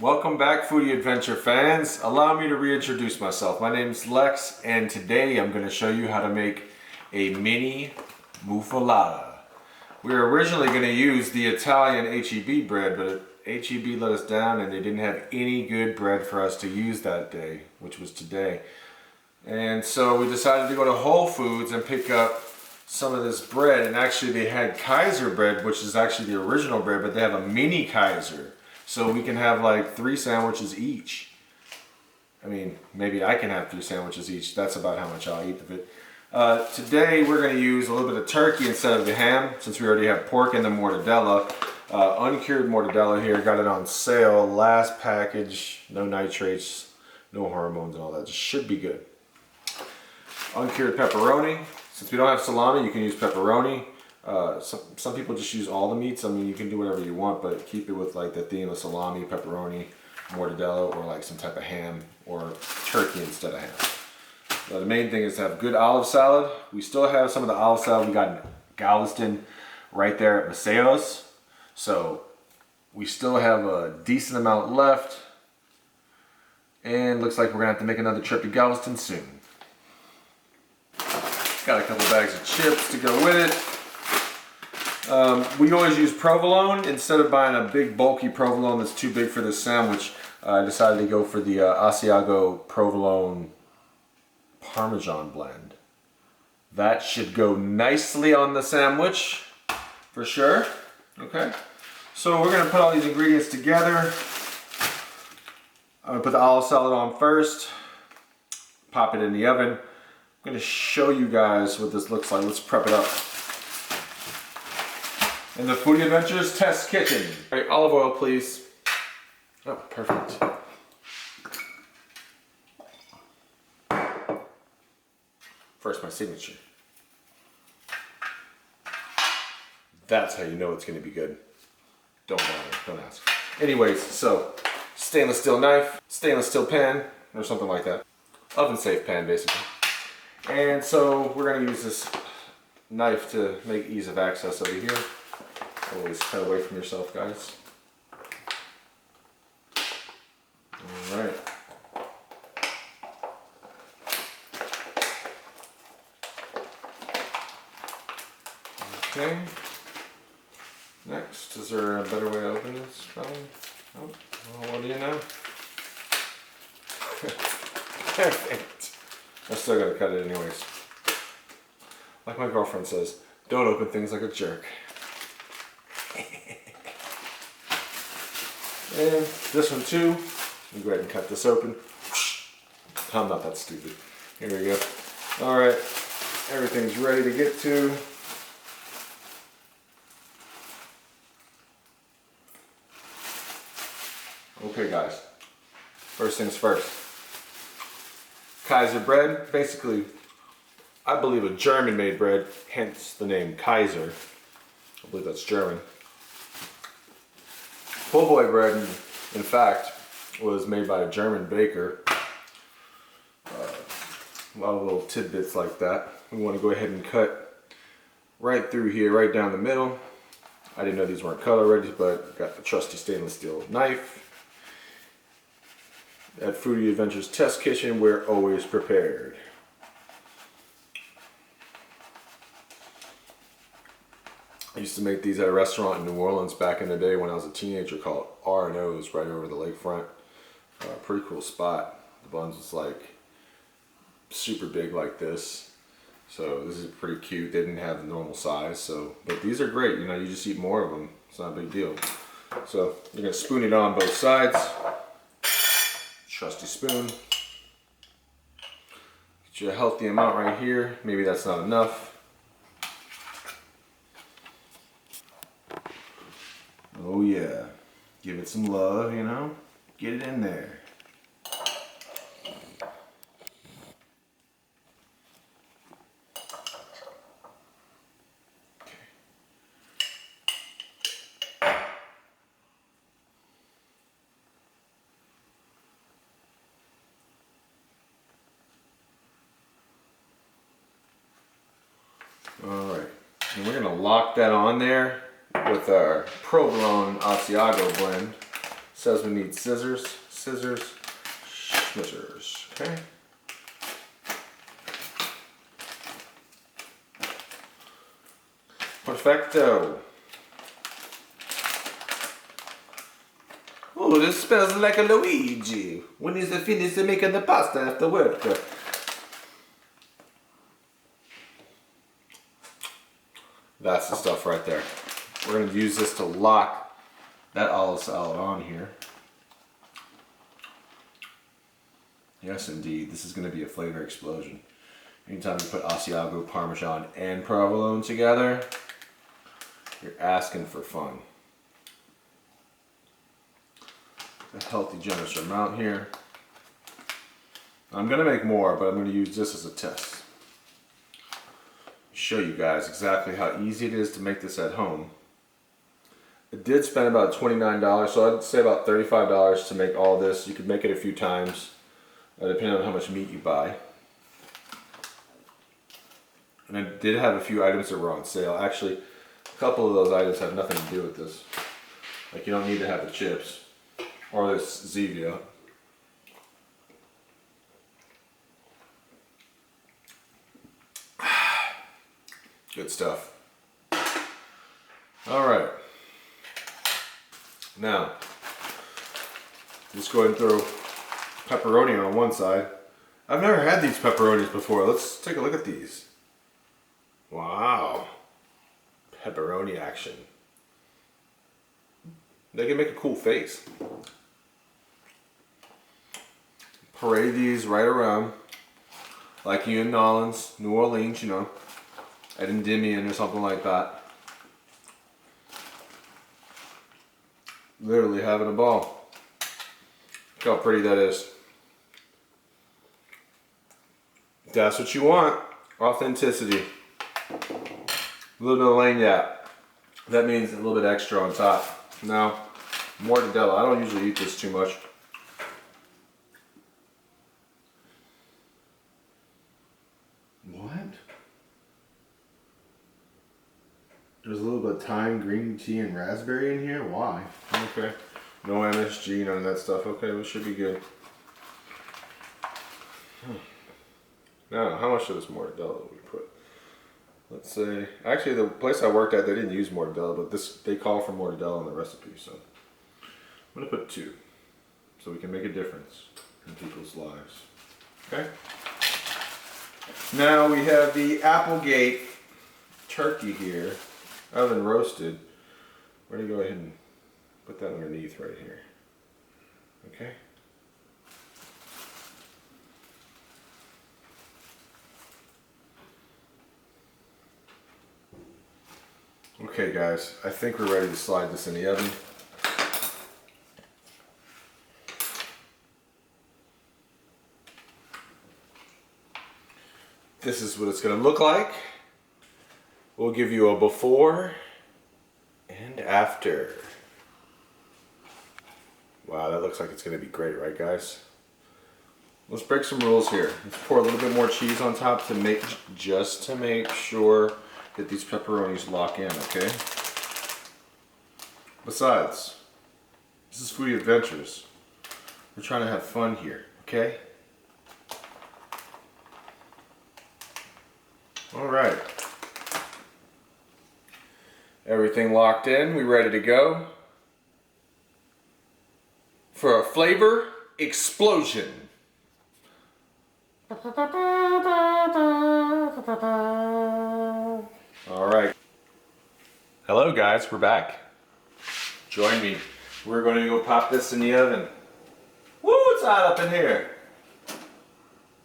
Welcome back, Foodie Adventure fans. Allow me to reintroduce myself. My name's Lex, and today I'm going to show you how to make a mini muffaletta. We were originally going to use the Italian HEB bread, but HEB let us down and they didn't have any good bread for us to use that day, which was today. And so we decided to go to Whole Foods and pick up some of this bread. And actually they had Kaiser bread, which is actually the original bread, but they have a mini Kaiser. So we can have like 3 sandwiches each. I mean, maybe I can have 3 sandwiches each. That's about how much I'll eat of it. Today we're going to use a little bit of turkey instead of the ham, since we already have pork in the mortadella. Uncured mortadella here, got it on sale. Last package, no nitrates, no hormones and all that. Just should be good. Uncured pepperoni. Since we don't have salami, you can use pepperoni. Some people just use all the meats. I mean, you can do whatever you want, but keep it with like the theme of salami, pepperoni, mortadella, or like some type of ham or turkey instead of ham. The main thing is to have good olive salad. We still have some of the olive salad we got in Galveston right there at Maceo's. So we still have a decent amount left. And looks like we're gonna have to make another trip to Galveston soon. Got a couple bags of chips to go with it. We always use provolone. Instead of buying a big bulky provolone that's too big for this sandwich, I decided to go for the Asiago provolone Parmesan blend. That should go nicely on the sandwich for sure. Okay, so we're gonna put all these ingredients together. I'm gonna put the olive salad on first, pop it in the oven. I'm gonna show you guys what this looks like. Let's prep it up. In the Foodie Adventures test kitchen. All right, olive oil, please. Oh, perfect. First, my signature. That's how you know it's gonna be good. Don't bother, don't ask. Anyways, so stainless steel knife, stainless steel pan, or something like that. Oven safe pan, basically. And so we're gonna use this knife to make ease of access over here. Always cut away from yourself, guys. All right. Okay. Next, is there a better way to open this? Probably. Oh, well, what do you know? I'm still gonna cut it anyways. Like my girlfriend says, don't open things like a jerk. And this one too. Let me go ahead and cut this open. I'm not that stupid. Here we go. Alright, everything's ready to get to. Okay guys, first things first. Kaiser bread, basically, I believe a German made bread, hence the name Kaiser. I believe that's German. Po' boy bread, in fact, was made by a German baker. A lot of little tidbits like that. We want to go ahead and cut right through here, right down the middle. I didn't know these weren't cut already, but got the trusty stainless steel knife. At Foodie Adventures Test Kitchen, we're always prepared. I used to make these at a restaurant in New Orleans back in the day when I was a teenager called R&O's right over the lakefront. Pretty cool spot. The buns was like super big like this. So this is pretty cute. They didn't have the normal size, so but these are great. You know, you just eat more of them. It's not a big deal. So you're gonna spoon it on both sides. Trusty spoon. Get you a healthy amount right here. Maybe that's not enough. Oh yeah, give it some love, you know, get it in there. All right, and we're gonna lock that on there with our provolone Asiago blend. says we need scissors, scissors, scissors. Okay. Perfecto. Oh, this smells like a Luigi. When is it finished making the pasta after work? That's the stuff right there. We're going to use this to lock that olive salad on here. Yes, indeed. This is going to be a flavor explosion. Anytime you put Asiago, Parmesan, and provolone together, you're asking for fun. A healthy, generous amount here. I'm going to make more, but I'm going to use this as a test. Show you guys exactly how easy it is to make this at home. I did spend about $29, so I'd say about $35 to make all this. You could make it a few times, depending on how much meat you buy. And I did have a few items that were on sale. Actually, a couple of those items have nothing to do with this. Like, you don't need to have the chips or this Zevia. Good stuff. All right. Now, let's go ahead and throw pepperoni on one side. I've never had these pepperonis before. Let's take a look at these. Wow. Pepperoni action. They can make a cool face. Parade these right around. Like you in New Orleans, you know. At Endymion or something like that. Literally having a ball. Look how pretty that is. That's what you want. Authenticity. A little bit of lagniappe. That means a little bit extra on top. Now, mortadella. I don't usually eat this too much. What? There's a little bit of thyme, green tea, and raspberry in here? Why? Okay. No MSG, none of that stuff. Okay, well, should be good. Now, how much of this mortadella do we put? Let's say, actually the place I worked at, they didn't use mortadella, but they call for mortadella in the recipe, so I'm gonna put 2, so we can make a difference in people's lives. Okay? Now we have the Applegate turkey here, oven roasted. We're gonna go ahead and put that underneath right here. Okay? Okay guys, I think we're ready to slide this in the oven. This is what it's going to look like. We'll give you a before and after. Wow, that looks like it's going to be great, right guys? Let's break some rules here. Let's pour a little bit more cheese on top to make sure that these pepperonis lock in, okay? Besides, this is Foodie Adventures. We're trying to have fun here, okay? All right. Everything locked in, we ready to go for a flavor explosion. All right. Hello guys, we're back. Join me. We're going to go pop this in the oven. Woo, it's hot up in here.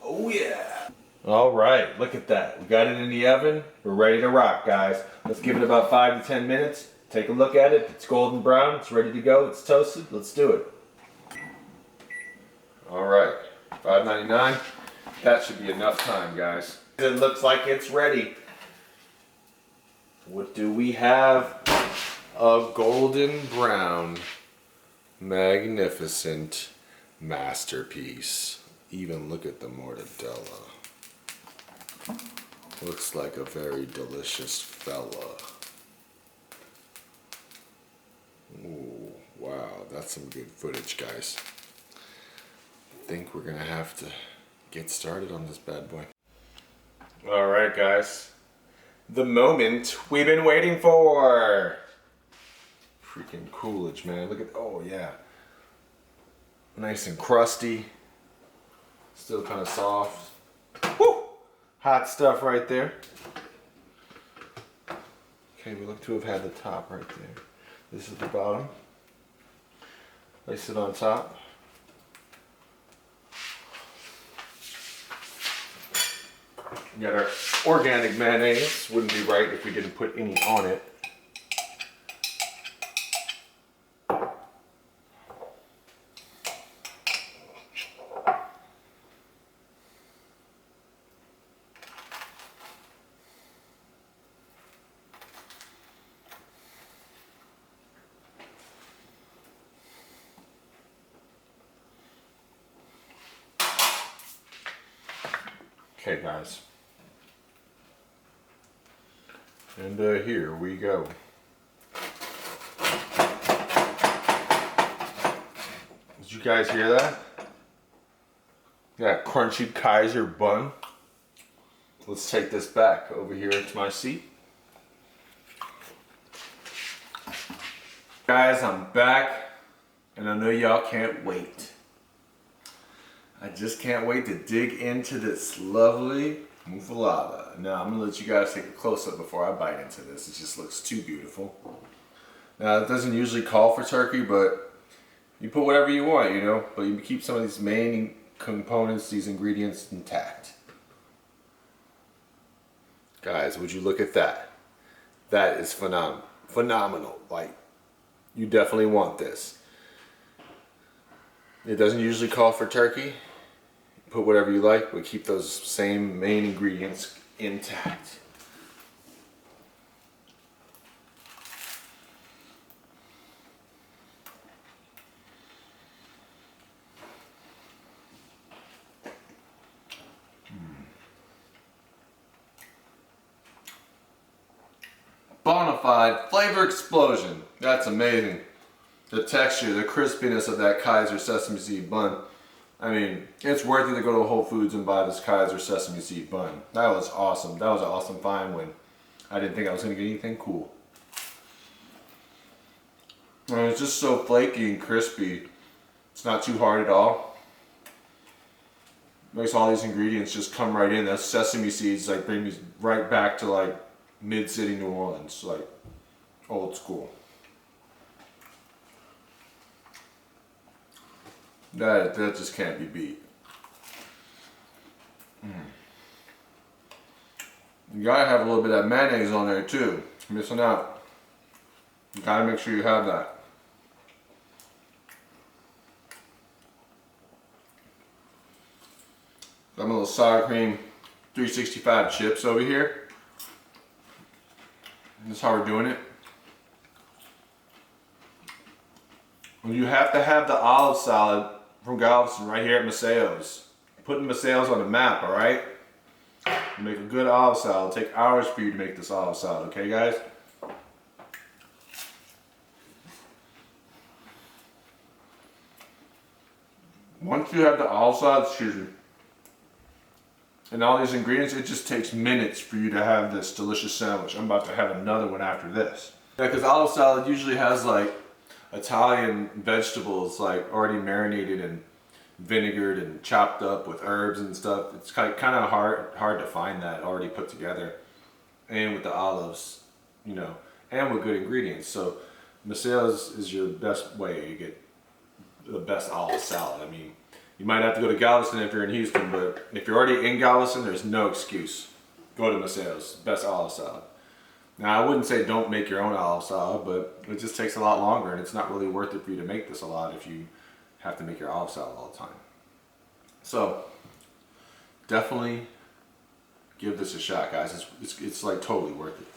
Oh yeah. All right, look at that. We got it in the oven. We're ready to rock, guys. Let's give it about 5 to 10 minutes. Take a look at it. It's golden brown. It's ready to go. It's toasted. Let's do it. All right, $5.99. That should be enough time, guys. It looks like it's ready. What do we have? A golden brown, magnificent masterpiece. Even look at the mortadella. Looks like a very delicious fella. Ooh, Wow, that's some good footage, guys. I think we're gonna have to get started on this bad boy. All right, guys. The moment we've been waiting for. Freaking Coolidge, man. Look at, oh yeah. Nice and crusty. Still kind of soft. Woo! Hot stuff right there. Okay, we look to have had the top right there. This is the bottom. Place it on top. We got our organic mayonnaise. Wouldn't be right if we didn't put any on it. Okay, guys. And here we go. Did you guys hear that? That crunchy Kaiser bun. Let's take this back over here to my seat. Guys, I'm back, and I know y'all can't wait. I just can't wait to dig into this lovely muffaletta. Now I'm gonna let you guys take a close-up before I bite into this. It just looks too beautiful. Now it doesn't usually call for turkey, but you put whatever you want, you know, but you keep some of these main components, these ingredients intact. Guys, would you look at that? That is phenomenal. Like, you definitely want this. It doesn't usually call for turkey. Put whatever you like, but keep those same main ingredients intact. Bonafide flavor explosion. That's amazing. The texture, the crispiness of that Kaiser sesame seed bun. I mean, it's worth it to go to Whole Foods and buy this Kaiser sesame seed bun. That was awesome. That was an awesome find when I didn't think I was going to get anything cool. And it's just so flaky and crispy. It's not too hard at all. Makes all these ingredients just come right in. That sesame seeds like bring me right back to like mid-city New Orleans, like old school. That just can't be beat. You gotta have a little bit of mayonnaise on there too. Missing out. You gotta make sure you have that. Got my little sour cream 365 chips over here. This is how we're doing it. You have to have the olive salad from Galveston right here at Maceo's. Putting Maceo's on the map, alright? Make a good olive salad. It'll take hours for you to make this olive salad, okay guys? Once you have the olive salad, excuse me, and all these ingredients, it just takes minutes for you to have this delicious sandwich. I'm about to have another one after this. Yeah, because olive salad usually has like Italian vegetables like already marinated and vinegared and chopped up with herbs and stuff. It's kind of hard to find that already put together, and with the olives, you know, and with good ingredients. So Maceo's is your best way to get the best olive salad. I mean, you might have to go to Galveston if you're in Houston, but if you're already in Galveston, there's no excuse. Go to Maceo's, best olive salad. Now, I wouldn't say don't make your own olive salad, but it just takes a lot longer, and it's not really worth it for you to make this a lot if you have to make your olive salad all the time. So, definitely give this a shot, guys. It's like totally worth it.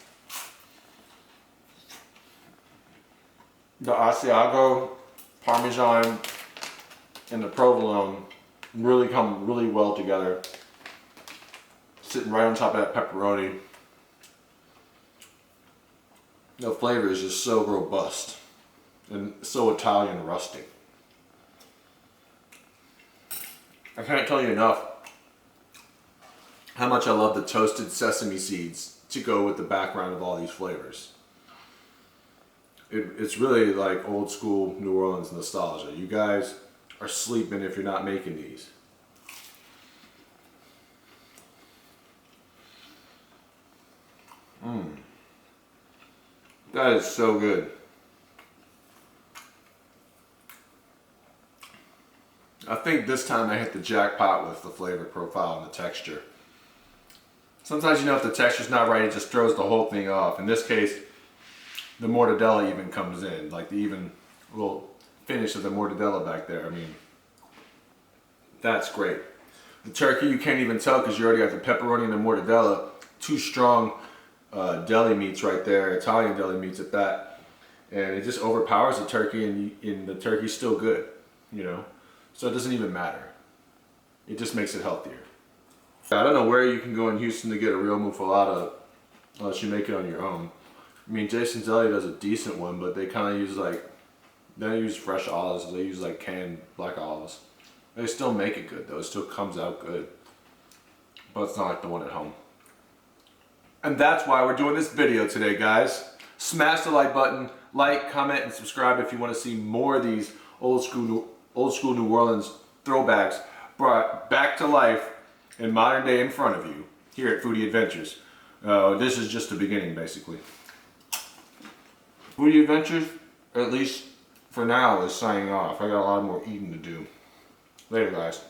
The Asiago, Parmesan, and the provolone really come really well together. Sitting right on top of that pepperoni. The flavor is just so robust. and so Italian rustic. I can't tell you enough how much I love the toasted sesame seeds to go with the background of all these flavors. It's really like old school New Orleans nostalgia. You guys are sleeping if you're not making these. That is so good. I think this time I hit the jackpot with the flavor profile and the texture. Sometimes, you know, if the texture's not right, it just throws the whole thing off. In this case, the mortadella even comes in, like the even little finish of the mortadella back there. I mean, that's great. The turkey, you can't even tell because you already got the pepperoni and the mortadella. Two strong deli meats right there, Italian deli meats at that. And it just overpowers the turkey, and the turkey's still good, you know? So it doesn't even matter. It just makes it healthier. I don't know where you can go in Houston to get a real muffaletta unless you make it on your own. I mean, Jason's Deli does a decent one, but they kind of use they don't use fresh olives. They use like canned black olives. They still make it good though. It still comes out good. But it's not like the one at home. And that's why we're doing this video today, guys. Smash the like button, like, comment, and subscribe if you want to see more of these old school New Orleans throwbacks brought back to life in modern day in front of you here at Foodie Adventures. This is just the beginning, basically. Foodie Adventures, at least for now, is signing off. I got a lot more eating to do. Later, guys.